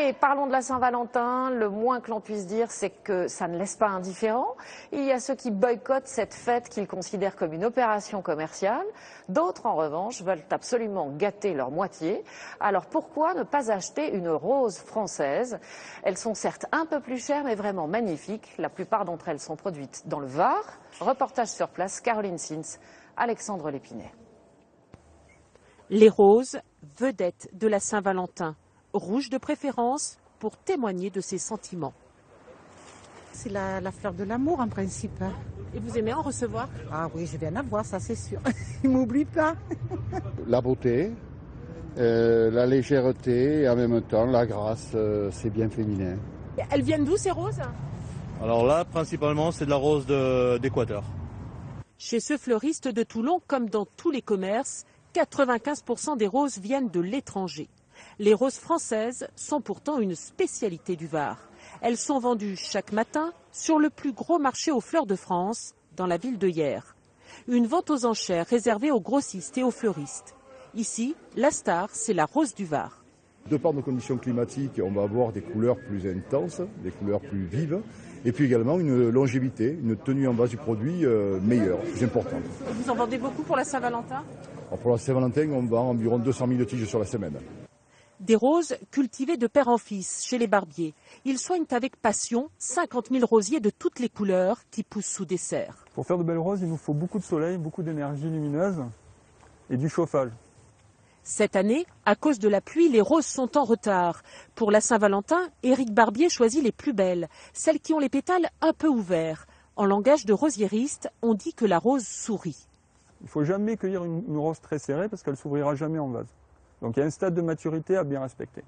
Allez, parlons de la Saint-Valentin. Le moins que l'on puisse dire, c'est que ça ne laisse pas indifférent. Il y a ceux qui boycottent cette fête qu'ils considèrent comme une opération commerciale. D'autres, en revanche, veulent absolument gâter leur moitié. Alors pourquoi ne pas acheter une rose française? Elles sont certes un peu plus chères, mais vraiment magnifiques. La plupart d'entre elles sont produites dans le Var. Reportage sur place, Caroline Sins, Alexandre Lépinet. Les roses, vedettes de la Saint-Valentin. Rouge de préférence pour témoigner de ses sentiments. C'est la fleur de l'amour en principe. Et vous aimez en recevoir? Ah oui, je vais en avoir, ça c'est sûr. Il m'oublie pas. La beauté, la légèreté et en même temps la grâce, c'est bien féminin. Elles viennent d'où ces roses? Alors là, principalement, c'est de la rose d'Équateur. Chez ce fleuriste de Toulon, comme dans tous les commerces, 95% des roses viennent de l'étranger. Les roses françaises sont pourtant une spécialité du Var. Elles sont vendues chaque matin sur le plus gros marché aux fleurs de France, dans la ville de Hyères. Une vente aux enchères réservée aux grossistes et aux fleuristes. Ici, la star, c'est la rose du Var. De par nos conditions climatiques, on va avoir des couleurs plus intenses, des couleurs plus vives, et puis également une longévité, une tenue en base du produit meilleure, plus importante. Vous en vendez beaucoup pour la Saint-Valentin? Alors pour la Saint-Valentin, on vend environ 200 000 tiges sur la semaine. Des roses cultivées de père en fils chez les barbiers. Ils soignent avec passion 50 000 rosiers de toutes les couleurs qui poussent sous des serres. Pour faire de belles roses, il nous faut beaucoup de soleil, beaucoup d'énergie lumineuse et du chauffage. Cette année, à cause de la pluie, les roses sont en retard. Pour la Saint-Valentin, Éric Barbier choisit les plus belles, celles qui ont les pétales un peu ouverts. En langage de rosiériste, on dit que la rose sourit. Il ne faut jamais cueillir une rose très serrée parce qu'elle ne s'ouvrira jamais en vase. Donc il y a un stade de maturité à bien respecter.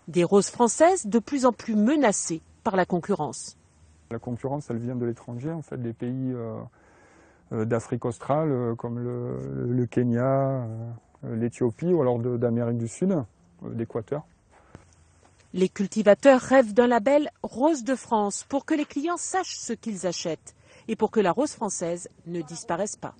Des roses françaises de plus en plus menacées par la concurrence. La concurrence, elle vient de l'étranger, en fait, des pays d'Afrique australe comme le Kenya, l'Éthiopie ou alors d'Amérique du Sud, d'Équateur. Les cultivateurs rêvent d'un label Rose de France pour que les clients sachent ce qu'ils achètent et pour que la rose française ne disparaisse pas.